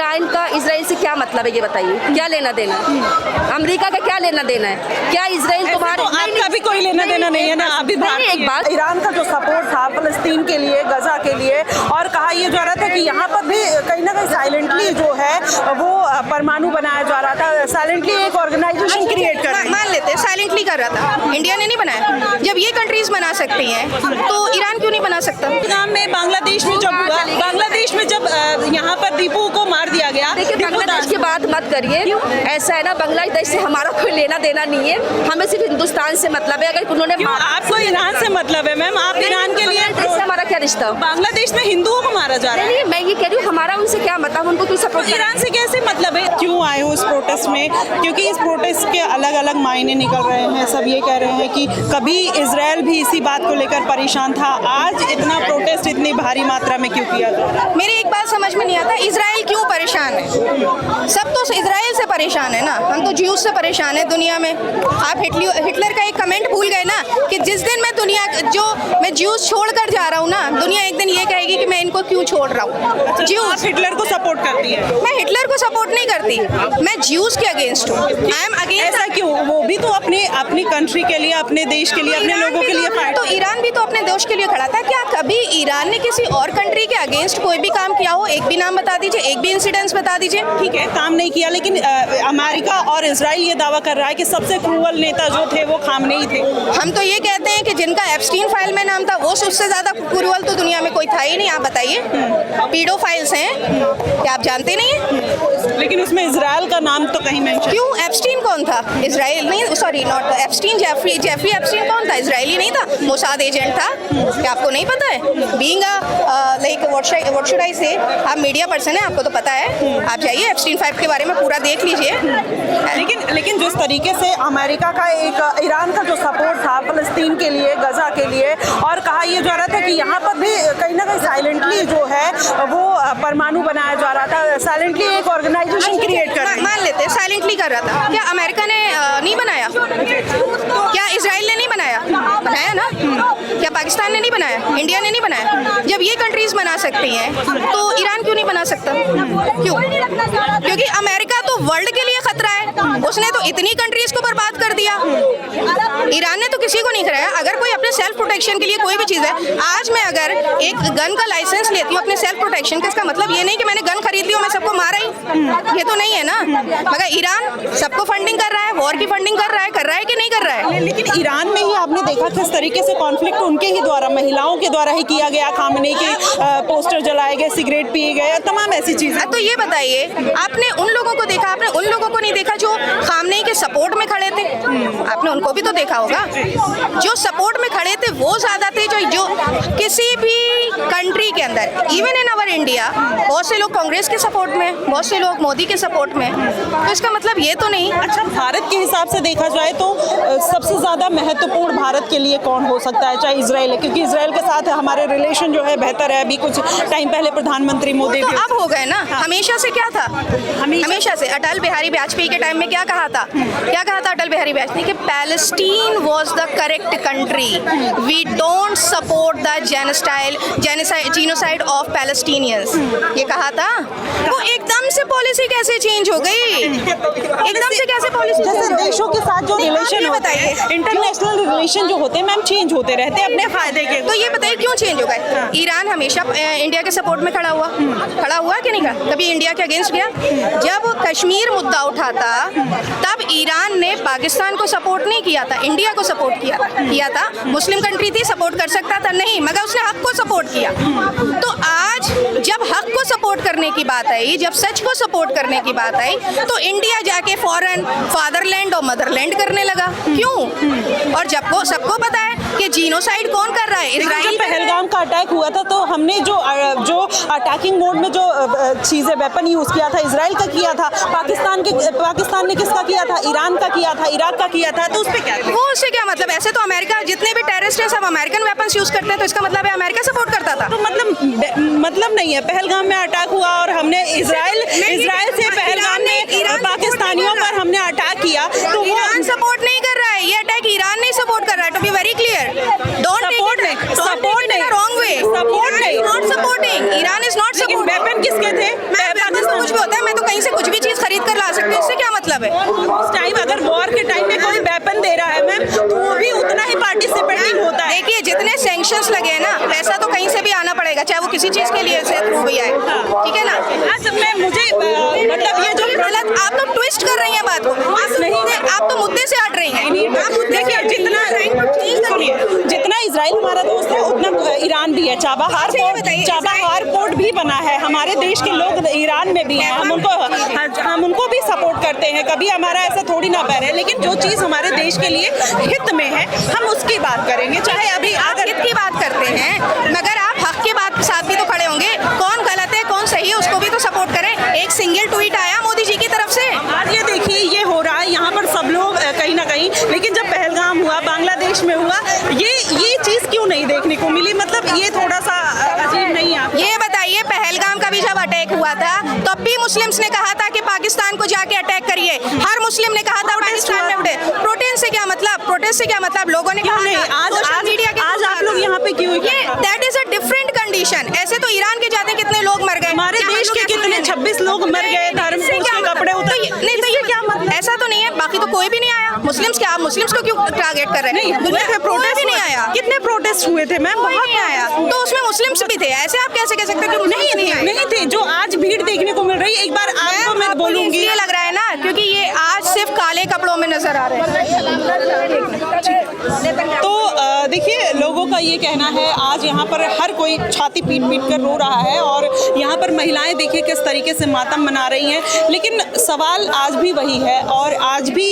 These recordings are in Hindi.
ईरान का इजराइल से क्या मतलब है ये बताइए, क्या लेना देना है? अमेरिका का क्या लेना देना है? क्या इजराइल तुम्हारे तो आपका भी कोई लेना देना नहीं है ना? अभी एक बात, ईरान का जो सपोर्ट था फलस्तीन के लिए, गजा के लिए, और कहा यह जा रहा था कि यहाँ पर भी कहीं ना कहीं साइलेंटली जो है वो परमाणु बनाया जा रहा था, साइलेंटली एक ऑर्गेनाइजेशन क्रिएट कर रही है। मान लेते हैं साइलेंटली कर रहा था, इंडिया ने नहीं बनाया। जब ये कंट्रीज बना सकती हैं तो ईरान क्यों नहीं बना सकता? पहलगाम में बांग्लादेश में जब हुआ, बांग्लादेश में जब यहाँ पर दीपू को मार दिया गया। देखिए बांग्लादेश की बात मत करिए, ऐसा है ना, बांग्लादेश से हमारा कोई लेना देना नहीं है, हमें सिर्फ हिंदुस्तान से मतलब है। अगर उन्होंने आपको ईरान से मतलब है मैम, आप ईरान के लिए हमारा क्या रिश्ता? बांग्लादेश में हिंदुओं को मारा जा रहा है। मैं ये कह रही हूँ हमारा उनसे क्या मतलब, उनको क्यों सपोर्ट? ईरान से कैसे मतलब है? क्यों आए हो इस प्रोटेस्ट में? क्योंकि इस प्रोटेस्ट के अलग अलग मायने निकल रहे हैं। सब ये कह रहे हैं कि कभी इजराइल भी इसी बात को लेकर परेशान था, आज इतना प्रोटेस्ट इतनी भारी मात्रा में क्यों किया जा रहा है? मेरी एक बात समझ में नहीं आता, इजराइल क्यों परेशान है? सब तो इजराइल से परेशान है ना, हम तो ज्यूज से परेशान है दुनिया में। आप हिटलर का एक कमेंट भूल गए ना कि जिस दिन मैं ज्यूज छोड़कर जा रहा हूँ ना, दुनिया एक दिन ये कहेगी कि मैं इनको क्यों छोड़ रहा हूँ। ज्यूज हिटलर को सपोर्ट करती है? मैं हिटलर को सपोर्ट नहीं करती, मैं ज्यूज के अगेंस्ट हूँ। I am against. ऐसा क्यों? वो भी तो अपनी कंट्री के लिए, अपने देश के लिए, अपने लोगों के लिए फाइट। तो ईरान भी तो अपने देश के लिए खड़ा था। क्या कभी ईरान ने किसी और कंट्री के अगेंस्ट कोई भी काम किया हो? एक भी नाम बता दीजिए, एक भी इंसिडेंस बता दीजिए। ठीक है, काम नहीं किया, लेकिन अमेरिका और इजराइल ये दावा कर रहा है कि सबसे क्रूअल नेता जो थे वो खामनेई थे। हम तो ये कहते हैं कि जिनका एप्स्टीन फाइल में नाम था वो उससे ज्यादा क्रूअल तो दुनिया में कोई था ही नहीं। आप बताइए, पीडोफाइल्स हैं, क्या आप जानते नहीं है? लेकिन उसमें इजराइल का नाम तो कहीं मेंशन। क्यों? एप्स्टीन कौन था? इजराइल नहीं, sorry not Epstein, Jeffrey Epstein कौन था? इजरायली नहीं था, मोसाद एजेंट था। क्या आपको नहीं पता है? Being like what should I से, आप मीडिया पर्सन है, आपको तो पता है। आप जाइए एप्स्टीन फाइल के बारे में पूरा देख लीजिए। लेकिन जिस तरीके से अमेरिका का एक ईरान का जो सपोर्ट था फलस्तीन के लिए, गजा के लिए, और कहा यह जा रहा था कि यहाँ पर भी कहीं ना कहीं साइलेंटली जो है वो परमाणु बनाया जा रहा था, साइलेंटली एक ऑर्गेनाइजेशन क्रिएट कर रही है। मान लेते हैं साइलेंटली कर रहा था। क्या अमेरिका ने नहीं बनाया? क्या इजराइल ने नहीं बनाया? बनाया ना। क्या पाकिस्तान ने नहीं बनाया? इंडिया ने नहीं बनाया? जब ये कंट्रीज बना सकती हैं तो ईरान क्यों नहीं बना सकता? क्यों? क्योंकि अमेरिका तो वर्ल्ड के लिए खतरा है, उसने तो इतनी कंट्रीज को बर्बाद कर दिया। ईरान ने तो किसी को नहीं कराया। अगर कोई अपने सेल्फ प्रोटेक्शन के लिए कोई भी चीज़ है, आज मैं अगर एक गन का लाइसेंस लेती हूँ अपने सेल्फ प्रोटेक्शन का, इसका मतलब ये नहीं कि मैंने गन खरीद ली और मैं सबको मारा ही, ये तो नहीं है ना। मगर ईरान सबको फंडिंग कर रहा है, वॉर की फंडिंग कर रहा है कि नहीं कर रहा है? लेकिन ईरान में ही आपने देखा किस तरीके से कॉन्फ्लिक्ट उनके ही द्वारा, महिलाओं के द्वारा ही किया गया। खामनेई के पोस्टर जलाए गए, सिगरेट पिए गए, तमाम ऐसी चीजें। तो ये बताइए, आपने उन लोगों को देखा, आपने उन लोगों को नहीं देखा जो खामनेई के सपोर्ट में खड़े थे? आपने उनको भी तो देखा होगा। जो सपोर्ट में खड़े थे वो ज्यादा थे। जो किसी भी कंट्री के अंदर, इवन इन अवर इंडिया, बहुत से लोग कांग्रेस के सपोर्ट में, बहुत से लोग मोदी के सपोर्ट में। तो इसका मतलब ये तो नहीं। अच्छा, भारत के हिसाब से देखा जाए तो सबसे ज्यादा महत्वपूर्ण भारत के लिए कौन हो सकता है? चाहे इजराइल है, क्योंकि इजराइल के साथ हमारे रिलेशन जो है बेहतर है। अभी कुछ टाइम पहले प्रधानमंत्री मोदी तो अब हो गए ना। हमेशा से क्या था? हमेशा से अटल बिहारी वाजपेयी के टाइम में क्या कहा था? अटल बिहारी वाजपेयी कि Palestine was the correct country, we don't support the genocide of Palestinians, ये कहा था। वो एकदम से पॉलिसी कैसे चेंज हो गई? एकदम से कैसे पॉलिसी? जैसे देशों के साथ जो रिलेशन होते बताइए, हैं, इंटरनेशनल रिलेशन जो होते हैं मैम, चेंज होते रहते हैं अपने फायदे के। तो ये बताइए क्यों चेंज हो गए? ईरान हमेशा इंडिया के सपोर्ट में खड़ा हुआ कि नहीं खड़ा? कभी इंडिया के अगेंस्ट गया? जब कश्मीर मुद्दा उठा था तब ईरान ने पाकिस्तान को सपोर्ट नहीं किया था, इंडिया को सपोर्ट किया था। मुस्लिम कंट्री थी, सपोर्ट कर सकता था नहीं, मगर उसने हक को सपोर्ट किया। तो आज जब हक को सपोर्ट करने की बात आई, जब सच को सपोर्ट करने की बात आई, तो इंडिया जाके फॉरेन फादरलैंड और मदरलैंड करने लगा। क्यों? और जब को सबको पता है कि जीनोसाइड कौन कर रहा है? इजराइल। पहलगाम का अटैक हुआ था तो हमने जो अटैकिंग मोड में जो चीजें वेपन यूज किया था, इजराइल का किया था। पाकिस्तान ने किसका किया था? ईरान का किया था, इराक का किया था। तो उस पे क्या? वो उससे क्या मतलब? ऐसे तो अमेरिका जितने भी टेररिस्ट हैं सब अमेरिकन वेपन्स यूज करते हैं, तो इसका मतलब है अमेरिका सपोर्ट करता था। तो मतलब नहीं है। पहलगाम में अटैक हुआ और हमने इजराइल से पहलगाम में पाकिस्तानियों पर हमने अटैक किया, तो ईरान सपोर्ट नहीं कर रहा है। ये अटैक ईरान नहीं सपोर्ट कर रहा है, to be very clear. Don't support नहीं, सपोर्ट नहीं, रॉन्ग वे। सपोर्ट नहीं, not supporting. Iran is not supporting. Weapon किसके थे? कुछ भी होता है, कहीं से कुछ भी चीज़ खरीद कर ला सकते हैं, इससे क्या मतलब है? उस टाइम अगर वॉर के टाइम में कोई वेपन दे रहा है मैम, तो वो भी उतना ही पार्टिसिपेटिंग होता है। देखिए जितने सैंक्शंस लगे हैं ना, पैसा तो कहीं से भी आना पड़ेगा, चाहे वो किसी चीज़ के लिए से थ्रू भी आए, ठीक है ना? आज मैं मुझे मतलब ये जो गलत आप लोग ट्विस्ट कर रही हैं बात को, आप तो मुद्दे से हट रही हैं। देखिए जितना इजराइल हमारा दोस्त है उतना ईरान भी है। चाबहार पोर्ट भी बना है, हमारे देश के लोग ईरान में भी हैं, हम उनको भी सपोर्ट करते हैं, कभी हमारा ऐसा थोड़ी ना पैर है, लेकिन जो चीज़ हमारे देश के लिए हित में है हम उसकी बात करेंगे। चाहे अभी आप हित की बात करते हैं, मगर आप हक की बात के साथ भी तो खड़े होंगे, कौन गलत है कौन सही है उसको भी तो सपोर्ट करें। एक सिंगल ट्वीट आया मोदी जी की तरफ से, आज ये देखिए ये हो रहा है यहाँ पर सब लोग कहीं ना कहीं, लेकिन जब पहलगाम हुआ बांग्लादेश में हुआ, ये चीज़ क्यों नहीं देखने को मिली? मतलब ये थोड़ा सा अजीब नहीं है? ये बताइए पहलगाम का भी जब अटैक हुआ था तब भी मुस्लिम्स ने कहा था कि पाकिस्तान को जाके अटैक करिए, हर मुस्लिम ने कहा था पाकिस्तान में उठे। प्रोटेस्ट से क्या मतलब? प्रोटेस्ट से क्या मतलब? लोगों ने कहा नहीं, आज आप लोग यहाँ पे क्यों? ये that is a different condition. ऐसे तो ईरान के जाते कितने लोग मर गए, हमारे देश के कितने 26 लोग मर गए, धर्म से कपड़े उतर, नहीं तो ये क्या मतलब? ऐसा तो नहीं है, बाकी तो कोई भी नहीं आया। मुस्लिम्स क्या, आप मुस्लिम्स को क्यों टारगेट कर रहे हैं? प्रोटेस्ट भी नहीं आया। कितने प्रोटेस्ट हुए थे मैम? बहुत नहीं आया, तो उसमें मुस्लिम्स भी थे। ऐसे आप कैसे कह सकते हैं कि नहीं थे? जो आज भीड़ देखने को मिल रही है, एक बार आपको मैं बोलूंगी, ये लग रहा है ना क्योंकि ये आज सिर्फ काले कपड़ों में नजर आ रहे हैं। तो देखिए लोगों का ये कहना है, आज यहाँ पर हर कोई छाती पीट पीट कर रो रहा है और यहाँ पर महिलाएं देखिए किस तरीके से मातम मना रही हैं, लेकिन सवाल आज भी वही है और आज भी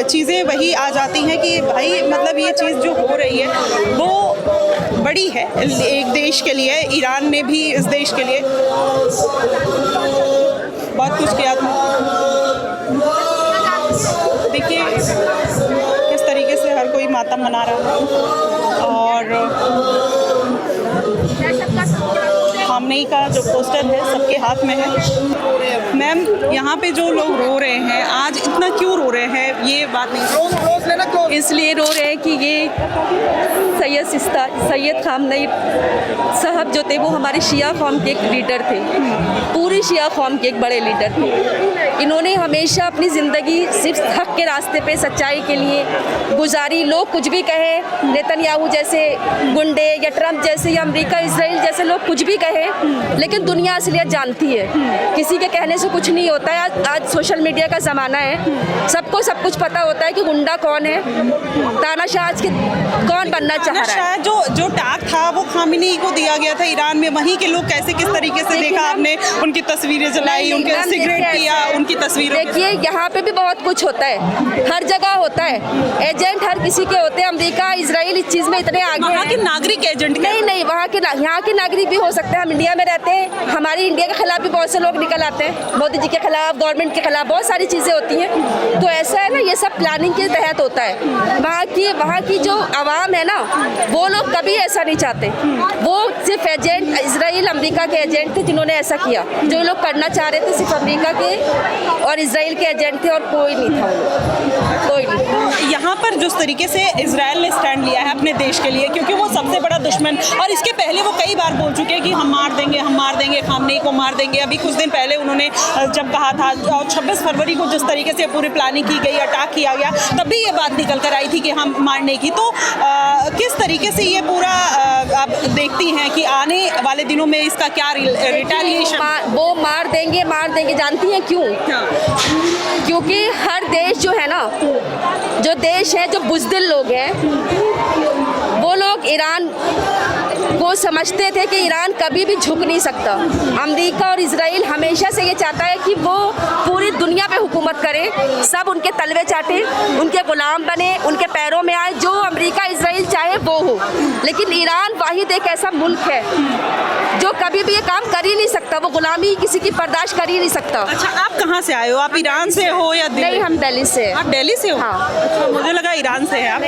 चीज़ें वही आ जाती हैं कि भाई मतलब ये चीज़ जो हो रही है वो बड़ी है एक देश के लिए, ईरान ने भी इस देश के लिए बहुत कुछ किया था। देखिए किस तरीके से हर कोई मातम मना रहा है और खामनेई का जो पोस्टर है सबके हाथ में है। मैम यहाँ पे जो लोग रो रहे हैं आज, इतना क्यों रो रहे हैं ये बात नहीं? इसलिए रो रहे हैं कि ये सैयद खामनेई साहब जो थे वो हमारे शिया कौम के एक लीडर थे, पूरी शिया कौम के एक बड़े लीडर थे। इन्होंने हमेशा अपनी ज़िंदगी सिर्फ हक के रास्ते पे सच्चाई के लिए गुजारी। लोग कुछ भी कहें, नेतन्याहू जैसे गुंडे या ट्रंप जैसे या अमेरिका इजराइल जैसे लोग कुछ भी कहें, लेकिन दुनिया असलियत जानती है, किसी के कहने से कुछ नहीं होता है। आज सोशल मीडिया का ज़माना है, सबको सब कुछ पता होता है कि गुंडा कौन है, तानाशाह आज के कौन बनना चाह रहा है। जो टैग था वो खामनेई को दिया गया था ईरान में, वहीं के लोग कैसे किस तरीके से देखा आपने, उनकी तस्वीरें जलाई, उनके सिगरेट पिया, उनकी तस्वीरें। देखिए यहाँ पे भी बहुत कुछ होता है, हर जगह होता है, एजेंट हर किसी के होते हैं। अमेरिका इजराइल इस चीज़ में इतने आगे हैं। वहाँ के नागरिक एजेंट नहीं वहाँ के यहाँ के नागरिक भी हो सकते हैं। हम इंडिया में रहते हैं, हमारी इंडिया के खिलाफ भी बहुत से लोग निकल आते हैं, मोदी जी के खिलाफ, गवर्नमेंट के खिलाफ, बहुत सारी चीज़ें होती हैं। तो ऐसा है ना, ये सब प्लानिंग के तहत होता है। वहाँ की जो आवाम है ना, वो लोग कभी ऐसा नहीं चाहते। वो सिर्फ एजेंट, इजराइल अमेरिका के एजेंट थे जिन्होंने ऐसा किया। जो लोग करना चाह रहे थे सिर्फ अमेरिका के और इजराइल के एजेंट थे और कोई नहीं था, कोई नहीं। यहाँ पर जिस तरीके से इजराइल ने स्टैंड लिया है अपने देश के लिए, क्योंकि वो सबसे बड़ा दुश्मन, और इसके पहले वो कई बार बोल चुके हैं कि हम मार देंगे खामनेई को मार देंगे। अभी कुछ दिन पहले उन्होंने जब कहा था, 26 फरवरी को जिस तरीके से पूरी प्लानिंग की गई, अटैक किया गया, तब भी ये बात निकल कर आई थी कि हम मारने की। तो किस तरीके से ये पूरा आप देखती हैं कि आने वाले दिनों में इसका क्या रिटेलिएशन? वो मार देंगे, जानती हैं क्यों? क्योंकि हर देश जो है ना, जो देश है, जो बुज़दिल लोग हैं, वो लोग ईरान को समझते थे कि ईरान कभी भी झुक नहीं सकता। अमेरिका और इजराइल हमेशा से ये चाहता है कि वो पूरी दुनिया पे हुकूमत करे, सब उनके तलवे चाटे, उनके गुलाम बने, उनके पैरों में आए, जो अमेरिका इजराइल चाहे वो हो। लेकिन ईरान वाहिद एक ऐसा मुल्क है जो कभी भी ये काम कर ही नहीं सकता, वो गुलामी किसी की बर्दाश्त कर ही नहीं सकता। अच्छा, आप कहाँ से आए हो? आप ईरान से हो या दिल्ली? नहीं, हम दिल्ली से। आप दिल्ली से हो? हाँ। अच्छा, मुझे लगा ईरान से है आप।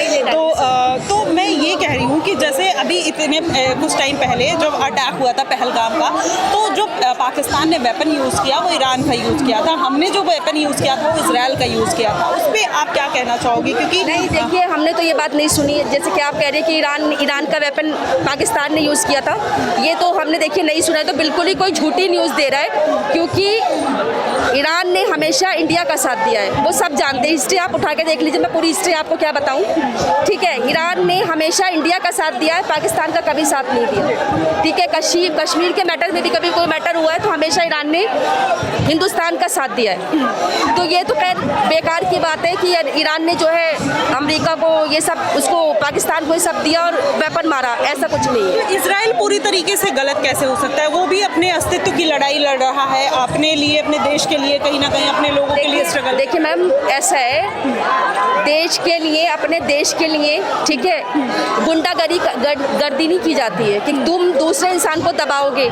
तो मैं ये कह रही हूँ कि जैसे अभी इतने कुछ टाइम पहले जब अटैक हुआ था पहलगाम का, तो जो पाकिस्तान ने वेपन यूज़ किया वो ईरान का यूज़ किया था, हमने जो वेपन यूज़ किया था वो इजराइल का यूज़ किया था। उस पर आप क्या कहना चाहोगे? क्योंकि नहीं, देखिए हमने तो ये बात नहीं सुनी, जैसे कि आप कह रहे हैं कि ईरान का वेपन पाकिस्तान ने यूज़ किया था, ये तो हमने देखिए नहीं सुना है। तो बिल्कुल ही कोई झूठी न्यूज़ दे रहा है, क्योंकि ईरान ने हमेशा इंडिया का साथ दिया है, वो सब जानते हैं। हिस्ट्री आप उठा के देख लीजिए, मैं पूरी हिस्ट्री आपको क्या बताऊं। ठीक है, ईरान ने हमेशा इंडिया का साथ दिया है, पाकिस्तान का कभी साथ नहीं दिया। ठीक है, कश्मीर के मैटर में भी कभी कोई मैटर हुआ है तो हमेशा ईरान ने हिंदुस्तान का साथ दिया है। तो ये तो खैर बेकार की बात है कि ईरान ने जो है अमेरिका को ये सब, उसको पाकिस्तान को ये सब दिया और वेपन मारा, ऐसा कुछ नहीं है। इजराइल पूरी तरीके से गलत कैसे हो सकता है? वो भी अपने अस्तित्व की लड़ाई लड़ रहा है, अपने लिए, अपने देश के लिए, कहीं ना कहीं अपने लोगों के लिए स्ट्रगल। देखिए मैम, ऐसा है, देश के लिए, अपने देश के लिए, ठीक है, गुंडागर्दी नहीं की जाती है कि तुम दूसरे इंसान को दबाओगे।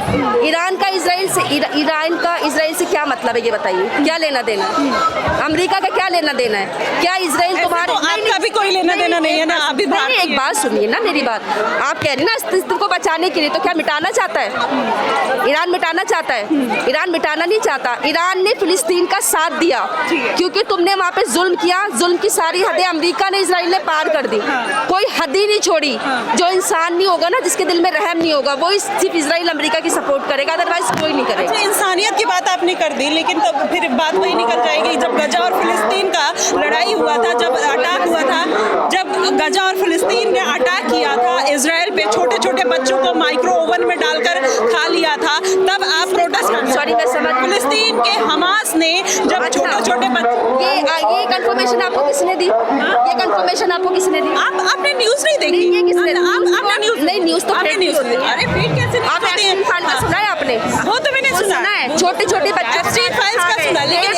ईरान का इजराइल से क्या मतलब है ये बताइए? क्या लेना देना है? अमेरिका का क्या लेना देना है? क्या इजराइल तुम्हारे, आपका भी कोई लेना देना नहीं है ना? आप भी नहीं, एक बात सुनिए ना मेरी बात। आप कह रही ना अस्तित्व को बचाने के लिए, तो क्या मिटाना चाहता है? ईरान मिटाना चाहता है? ईरान मिटाना नहीं चाहता। ईरान ने फिलिस्तीन का साथ दिया क्योंकि तुमने वहाँ पे जुल्म किया। जुल्म की सारी हदें अमेरिका ने, इजराइल ने पार कर दी। कोई हद ही नहीं छोड़ी। जो इंसान नहीं होगा ना, जिसके दिल में रहम नहीं होगा, वो सिर्फ इजराइल अमेरिका की सपोर्ट करेगा, अदरवाइज कोई नहीं करेगा। इंसानियत की बात आपने कर दी, लेकिन तब फिर बात वही निकल जाएगी जब गजा और फिलिस्तीन का लड़ाई हुआ था, जब अटैक हुआ था, जब गजा और फिलिस्तीन ने अटैक किया था इजराइल पे, छोटे छोटे बच्चों को माइक्रो ओवन में डालकर खा लिया था, तब आप प्रोटेस्ट कर, सॉरी मैं समझ, फिलिस्तीन के हमास ने जब छोटे छोटे बच्चे, ये कंफर्मेशन आपको किसने दी? ये कंफर्मेशन आपको किसने दी? आपने न्यूज नहीं देखी? ये किसने? आपने न्यूज नहीं, न्यूज तो आपने न्यूज नहीं, अरे फिर कैसे आप एप्स्टीन फाइल का सुना है आपने? वो तो मैंने सुना है, छोटे छोटे बच्चे एप्स्टीन फाइल्स का सुना, लेकिन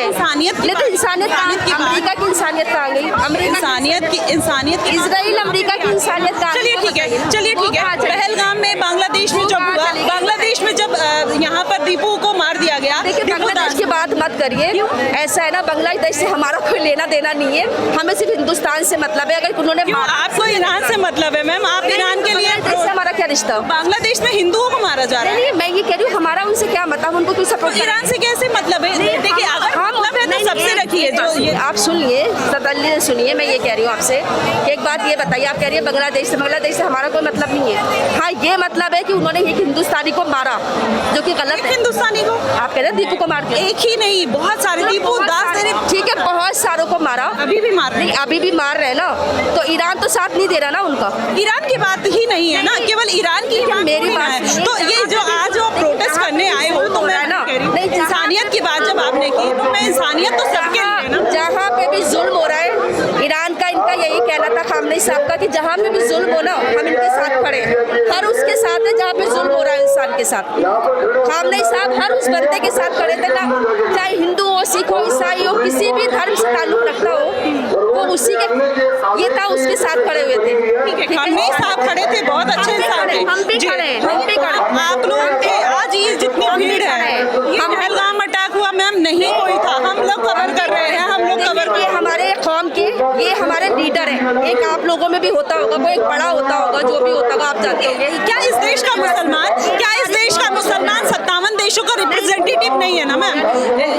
इंसानियत की अमेरिका की इंसानियत कहाँ गई? इंसानियत की इजराइल अमेरिका की इंसानियत कहाँ? चलिए ठीक है, पहलगाम में बांग्लादेश में जब हुआ, बांग्लादेश में जब यहाँ पर दीपू को मार दिया गया। देखिए, बांग्लादेश की बात मत करिए। ऐसा है ना, बांग्लादेश से हमारा कोई लेना देना नहीं है, हमें सिर्फ हिंदुस्तान से मतलब है। अगर उन्होंने, आपको ईरान से मतलब है मैम? आप ईरान के लिए, हमारा क्या रिश्ता? बांग्लादेश में हिंदुओं को मारा जा रहा है। मैं ये कह रही हूँ, हमारा उनसे क्या मतलब, उनको क्यों सपोर्ट? ईरान से कैसे मतलब है? देखिए, अगर मतलब है तो सबसे रखिए। जो ये आप सुनिए, सतल्ली से सुनिए, मैं ये कह रही हूँ आपसे कि एक बात ये बताइए, आप कह रही है बांग्लादेश से हमारा कोई मतलब नहीं है। हाँ, ये मतलब है कि उन्होंने एक हिंदुस्तानी को मारा, जो कि गलत है। हिंदुस्तानी को आप कह रहे हैं दीपू को मार दिया? एक ही नहीं, बहुत सारे दीपू, ठीक है, बहुत सारों को मारा, अभी भी मार रहे हैं। नहीं, अभी भी मार रहे हैं ना, तो ईरान तो साथ नहीं दे रहा ना उनका। ईरान की बात ही नहीं है ना, केवल ईरान की मेरी बात है। तो ये जो आज आप प्रोटेस्ट करने आए हो, तो मैं ना इंसानियत की बात जब आपने की, तो मैं इंसानियत तो सबके लिए ना। जहाँ पे भी जुल्म हो रहा है, ईरान का इनका यही कहना था खामनेई साहब का कि जहाँ पे भी जुल्म हो ना, हम इनके साथ खड़े हैं। हर उसके साथ है जहाँ पे जुल्म हो रहा है इंसान के साथ। खामनेई साहब हर उस बंदे के साथ खड़े थे ना, चाहे हिंदू हो, सिख हो, ईसाई हो, किसी भी धर्म से ताल्लुक रखता हो, वो उसी के, ये था, उसके साथ खड़े हुए थे। ठीक है, खामनेई साहब खड़े थे, बहुत अच्छे इंसान थे। हम भी खड़े हैं, हम भी खड़े। आप लोग थे, आज ये जितनी भीड़ है, ये पहलगाम अटैक हुआ मैम, नहीं कोई था, हम लोग कवर कर रहे हैं, हम लोग कवर कर, ये हमारे कौम के, ये हमारे लीडर हैं। एक आप लोगों में भी होता होगा, कोई एक बड़ा होता होगा, जो भी होता होगा आप जानते होंगे। क्या इस देश का मुसलमान 57 देशों का रिप्रेजेंटेटिव नहीं है ना मैम?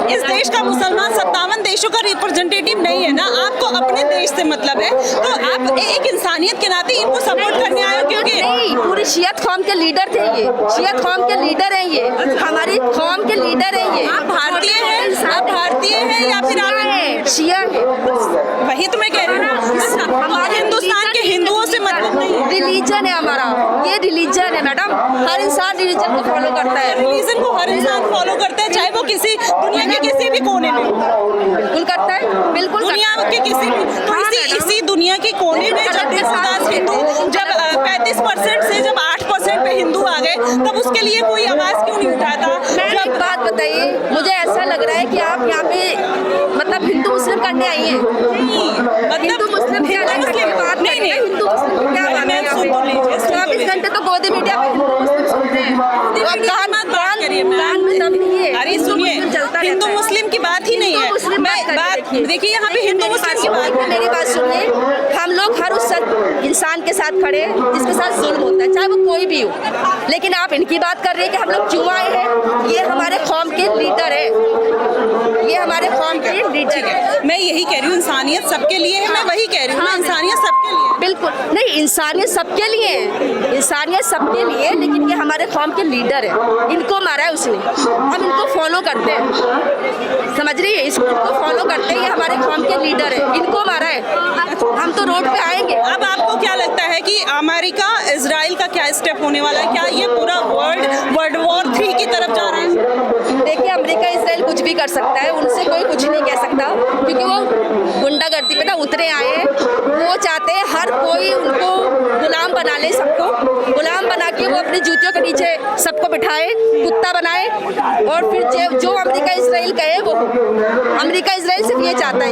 इस देश का मुसलमान 57 देशों का रिप्रेजेंटेटिव नहीं है ना? आपको अपने देश से मतलब है, तो आप एक इंसानियत के नाते इनको सपोर्ट करने आए हो, क्योंकि नहीं, पूरी शियत कौम के लीडर थे ये, शियत कौम के लीडर हैं ये, हमारी कौम के लीडर हैं ये। आप भारतीय हैं? आप भारतीय हैं या फिर आप शिया है? वही तो मैं कह रही हूँ, हमारे हिंदुस्तान के हिंदुओं से मतलब नहीं है। रिलीजन है हमारा, ये रिलीजन है मैडम, हर इंसान रिलीजन को फॉलो करता है। रिलीजन को हर इंसान फॉलो करता है, चाहे वो किसी दुनिया के किसी भी कोने में, बिल्कुल करता है, बिल्कुल दुनिया के किसी भी, इसी दुनिया के कोने में जब देवदास हिंदू, जब 35% से जब 8% पे हिंदू आ गए, तब उसके लिए कोई आवाज क्यों नहीं उठाता? एक बात बताइए, मुझे ऐसा लग रहा है कि आप यहाँ पे मतलब हिंदू मुस्लिम करने आई हैं। हिंदू मुस्लिम क्या बात नहीं, हिंदू मुस्लिम क्या बात है? 24 घंटे तो गोदी मीडिया पे हिंदू मुस्लिम सुनते हैं। अरे सुनिए, हिंदू मुस्लिम की बात ही नहीं है, देखिए यहाँ पे हिंदू मुस्लिम की बात है। मेरी बात सुनिए, हम लोग हर उस इंसान के साथ खड़े हैं जिसके साथ जुल्म होता है, चाहे वो कोई भी हो। लेकिन आप इनकी बात कर रहे हैं कि हम लोग क्यों आए हैं? ये हमारे कौम के लीडर है, ये हमारे कौम के लीडर है। मैं यही कह रही हूँ, इंसानियत सबके लिए है, मैं वही कह रही हूँ ना, इंसानियत सबके लिए है। बिल्कुल नहीं, इंसानियत सबके लिए है, इंसानियत सबके लिए, लेकिन ये हमारे कौम के लीडर है। इनको मारा है उसने, हम इनको फॉलो करते हैं, समझ रही है, इसको फॉलो करते हैं, ये हमारे कौम के लीडर है, इनको मारा है, हम तो रोड पे आएंगे। अब आपको क्या लगता है कि अमेरिका इजराइल का क्या स्टेप होने वाला है? क्या ये पूरा वर्ल्ड वॉर 3 की तरफ जा रहा है? देखिए, अमेरिका इसराइल कुछ भी कर सकता है, उनसे कोई कुछ नहीं कह सकता, क्योंकि वो गुंडागर्दी पे ना उतरे आए हैं। वो चाहते हैं हर कोई उनको गुलाम बना ले, सबको गुलाम बना के वो अपनी जूतियों के नीचे सबको बिठाए, कुत्ता बनाए, और फिर जो अमेरिका इसराइल कहे वो। अमेरिका इसराइल सिर्फ ये चाहता है,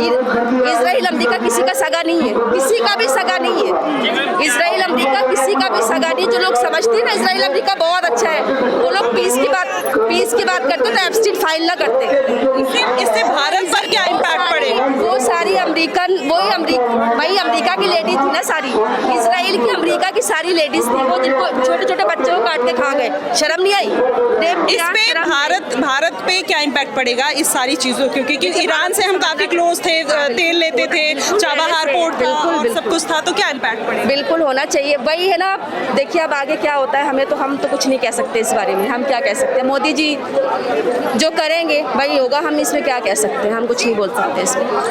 इसराइल अमेरिका किसी का सगा नहीं है, किसी का भी सगा नहीं है। इसराइल अमेरिका किसी का भी सगा नहीं। जो लोग समझते हैं ना इसराइल अमेरिका बहुत अच्छा है, वो लोग पीस की बात करते तो एब्स्टीन फाइल ना करते। इससे भारत पर क्या इम्पैक्ट पड़ेगा? वो सारी अमेरिकन वही अमेरिका की लेडीज थी ना सारी, इसराइल की अमेरिका की सारी लेडीज थी, वो जिनको छोटे छोटे बच्चों को काट के खा गए, शर्म नहीं आई? इस पे भारत पे क्या इम्पैक्ट पड़ेगा इस सारी चीज़ों, क्योंकि ईरान से हम काफ़ी क्लोज थे, तेल लेते थे, चाबहार पोर्ट था और सब कुछ था, तो क्या इम्पैक्ट पड़ेगा? बिल्कुल होना चाहिए, वही है ना। देखिए अब आगे क्या होता है, हम तो कुछ नहीं कह सकते इस बारे में। हम क्या कह सकते हैं, मोदी जी जो करेंगे वही होगा, हम इसमें क्या कह सकते हैं, हम कुछ नहीं बोल सकते इसमें।